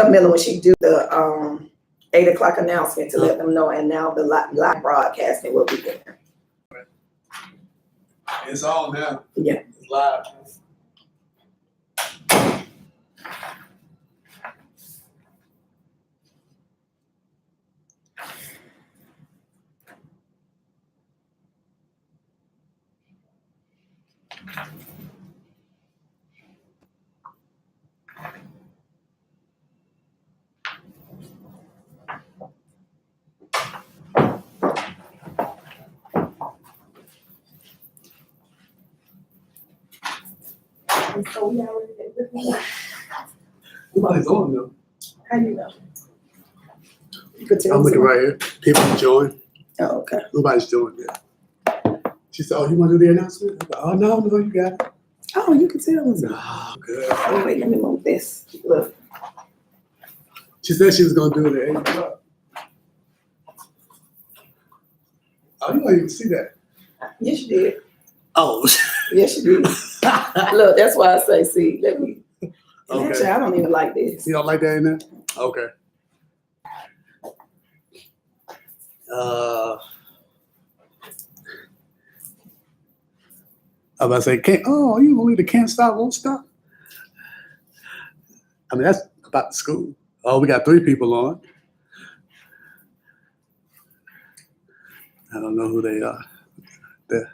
Miller when she do the 8 o'clock announcement to let them know, and now the live broadcasting will be there. It's on now. Yeah. It's live. So we already did this. Nobody's on though. How you know? You could tell I'm looking somebody. right here. People join. Oh, okay. Nobody's doing it. She said, "Oh, you want to do the announcement?" I'm like, "Oh no, you got it." Oh, you can tell them. Oh, good. Oh, wait, let me move this. Look. She said she was gonna do it at 8 o'clock. Oh, you don't even see that. Yes, you did. Oh. Yes, you did. Look, that's why I say, see, let me. Okay. Actually, I don't even like this. You don't like that in there? Okay. I was about to say, you believe the can't stop, won't stop? I mean, that's about the school. Oh, we got 3 people on. I don't know who they are. There.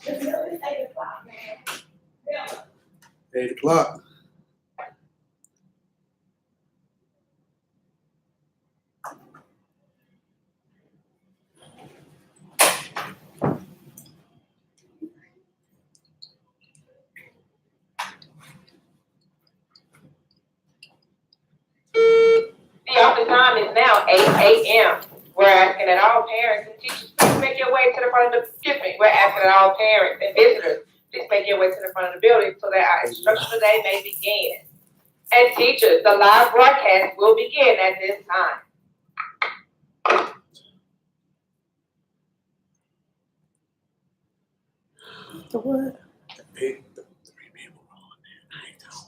It's 8 o'clock, man. Yeah. 8 o'clock. The office time is now 8 a.m. We're asking that all parents and teachers please make your way to the front of we're asking that all parents and visitors please make your way to the front of the building so that our instructional day may begin. And teachers, the live broadcast will begin at this time. The what? 3 people were on there. I know.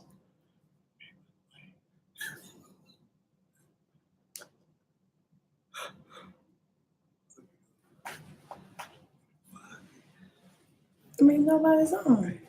I mean, nobody's on.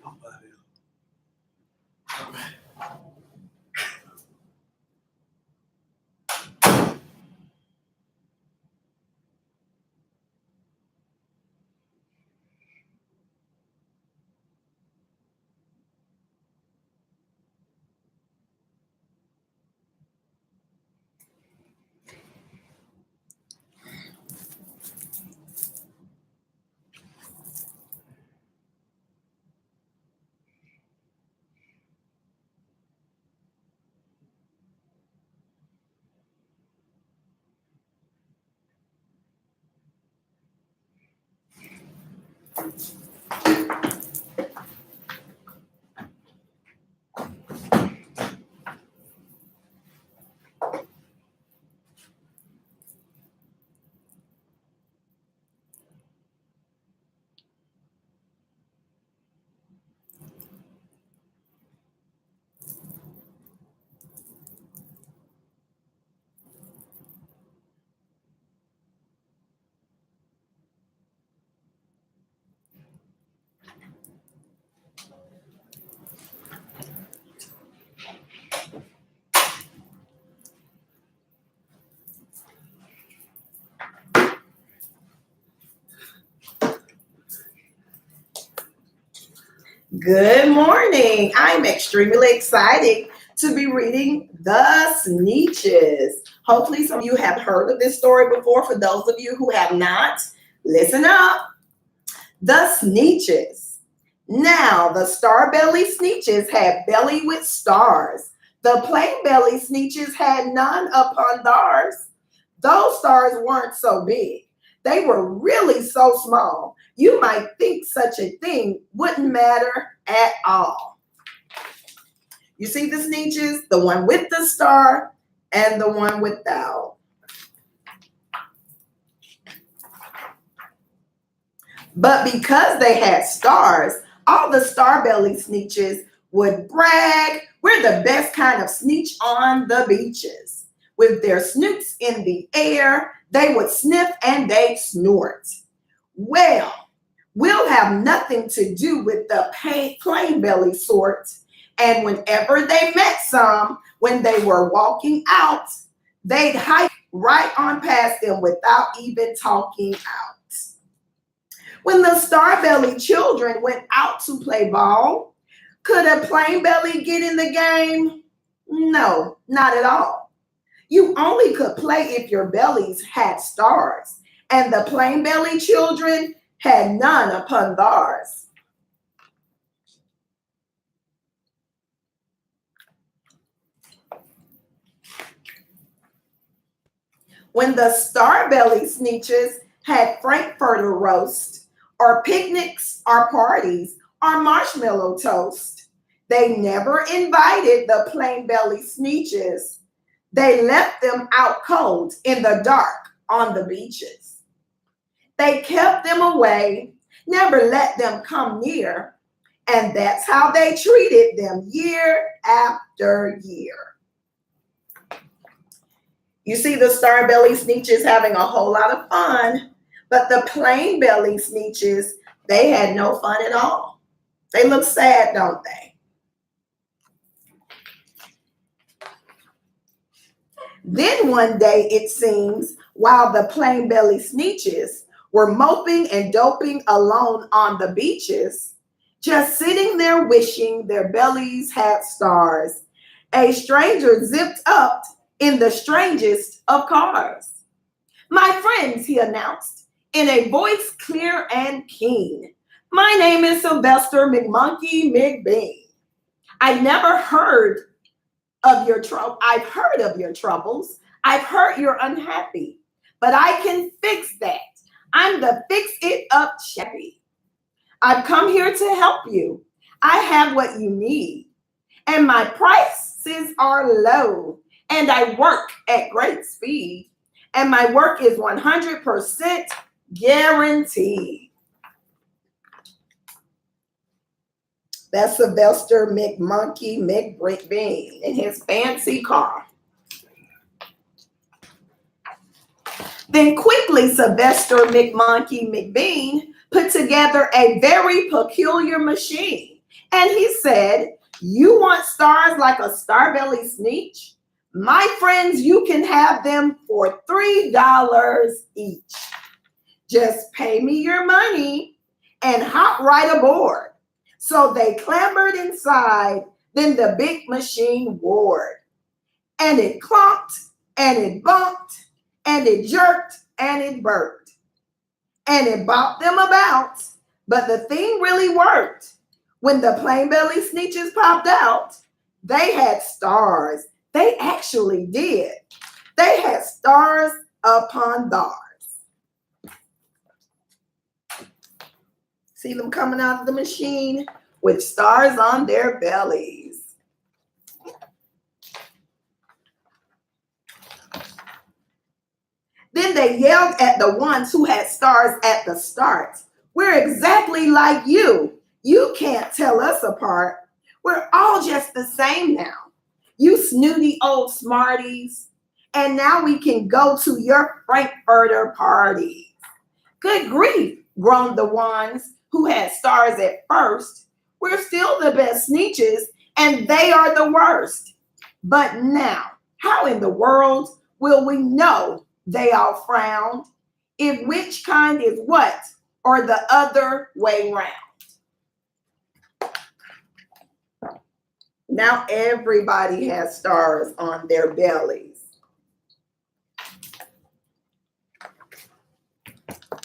Good morning. I'm extremely excited to be reading The Sneetches. Hopefully some of you have heard of this story before. For those of you who have not, listen up. The Sneetches. Now, the star-belly Sneetches had belly with stars. The plain belly sneetches had none upon theirs. Those stars weren't so big. They were really so small. You might think such a thing wouldn't matter at all. You see the sneetches? The one with the star and the one without. But because they had stars, all the star-belly sneetches would brag, we're the best kind of sneetch on the beaches. With their snoots in the air, they would sniff and they'd snort. Well, we'll have nothing to do with the plain belly sort. And whenever they met some, when they were walking out, they'd hike right on past them without even talking out. When the star-belly children went out to play ball, could a plain belly get in the game? No, not at all. You only could play if your bellies had stars, and the plain belly children had none upon theirs. When the star-belly sneetches had frankfurter roast, or picnics, or parties, or marshmallow toast, they never invited the plain belly sneetches. They left them out cold in the dark on the beaches. They kept them away, never let them come near, and that's how they treated them year after year. You see the star-belly sneetches having a whole lot of fun, but the plain belly sneetches, they had no fun at all. They look sad, don't they? Then one day, it seems, while the plain belly sneetches were moping and doping alone on the beaches, just sitting there wishing their bellies had stars, a stranger zipped up in the strangest of cars. My friends, he announced, in a voice clear and keen, my name is Sylvester McMonkey McBean. I've never heard of your trouble. I've heard of your troubles. I've heard you're unhappy, but I can fix that. I'm the fix it up chappy. I've come here to help you. I have what you need, and my prices are low, and I work at great speed, and my work is 100% guaranteed. That's Sylvester McMonkey McBean in his fancy car. Then quickly Sylvester McMonkey McBean put together a very peculiar machine. And he said, you want stars like a star-belly sneetch? My friends, you can have them for $3 each. Just pay me your money and hop right aboard. So they clambered inside, then the big machine roared. And it clonked, and it bumped, and it jerked, and it burped. And it bopped them about, but the thing really worked. When the plain belly sneetches popped out, they had stars. They actually did. They had stars upon theirs. See them coming out of the machine with stars on their bellies. Then they yelled at the ones who had stars at the start. We're exactly like you. You can't tell us apart. We're all just the same now. You snooty old smarties. And now we can go to your frankfurter party. Good grief, groaned the ones who had stars at first. We're still the best sneetches, and they are the worst. But now, how in the world will we know, they all frowned, if which kind is what, or the other way round? Now everybody has stars on their bellies.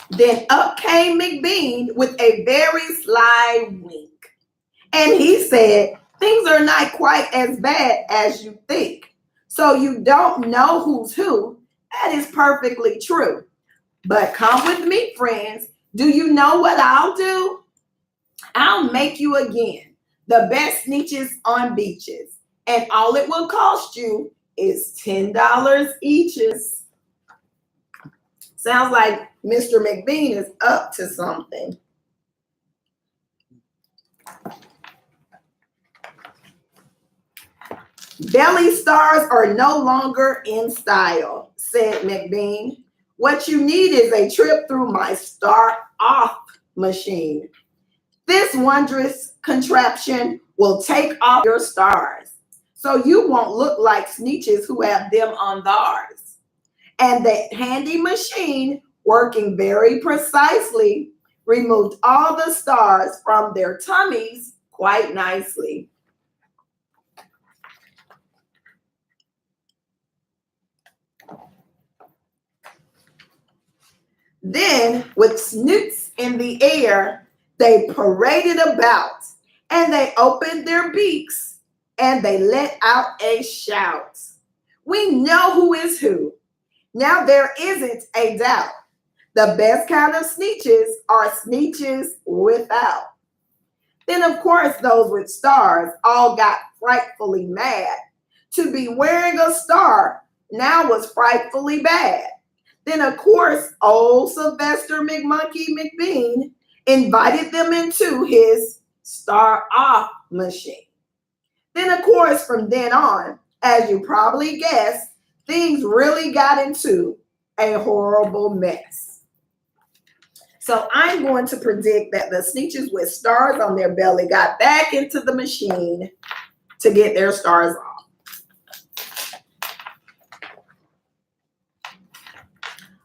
Then up came McBean with a very sly wink. And he said, things are not quite as bad as you think. So you don't know who's who. That is perfectly true. But come with me, friends. Do you know what I'll do? I'll make you again the best snitches on beaches. And all it will cost you is $10 each. Sounds like Mr. McBean is up to something. Belly stars are no longer in style, said McBean. What you need is a trip through my star off machine. This wondrous contraption will take off your stars, so you won't look like snitches who have them on theirs. And the handy machine, working very precisely, removed all the stars from their tummies quite nicely. Then, with snoots in the air, they paraded about, and they opened their beaks, and they let out a shout. We know who is who. Now there isn't a doubt. The best kind of snitches are snitches without. Then, of course, those with stars all got frightfully mad. To be wearing a star now was frightfully bad. Then, of course, old Sylvester McMonkey McBean invited them into his star off machine. Then, of course, from then on, as you probably guessed, things really got into a horrible mess. So I'm going to predict that the snitches with stars on their belly got back into the machine to get their stars off.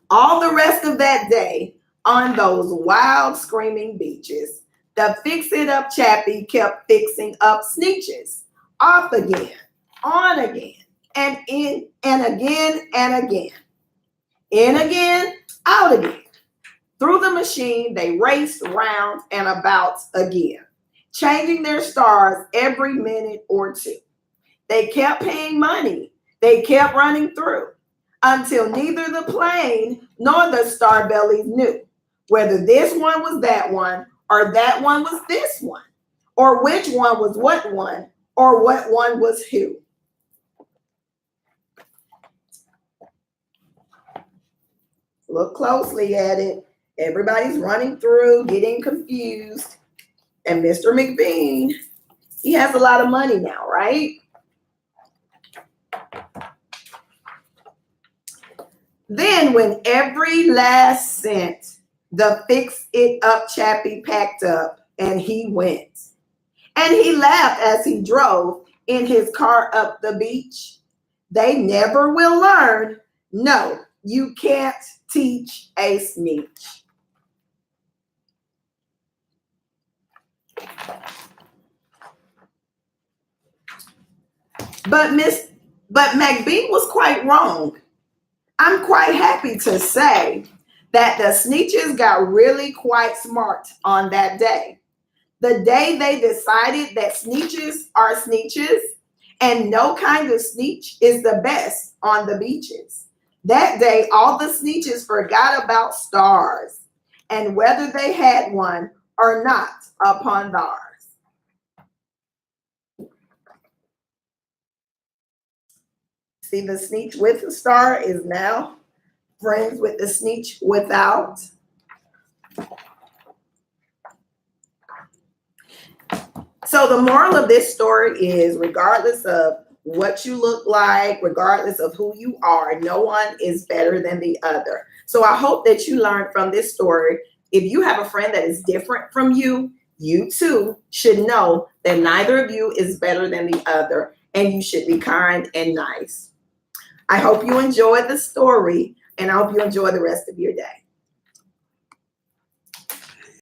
All the rest of that day, on those wild screaming beaches, the fix-it-up chappie kept fixing up snitches. Off again, on again, and in, and again, and again. In again, out again. Through the machine, they raced round and about again, changing their stars every minute or two. They kept paying money. They kept running through, until neither the plane nor the star bellies knew whether this one was that one, or that one was this one, or which one was what one, or what one was who. Look closely at it. Everybody's running through, getting confused. And Mr. McBean, he has a lot of money now, right? Then, when every last cent the fix-it-up chappie packed up, and he went. And he laughed as he drove in his car up the beach. They never will learn. No, you can't teach a snitch. But McBean was quite wrong. I'm quite happy to say that the snitches got really quite smart on that day. The day they decided that snitches are snitches and no kind of snitch is the best on the beaches. That day, all the snitches forgot about stars and whether they had one or not upon theirs. See, the snitch with the star is now friends with the snitch without. So the moral of this story is, regardless of what you look like, regardless of who you are, no one is better than the other. So I hope that you learned from this story. If you have a friend that is different from you, you too should know that neither of you is better than the other, and you should be kind and nice. I hope you enjoyed the story, and I hope you enjoy the rest of your day.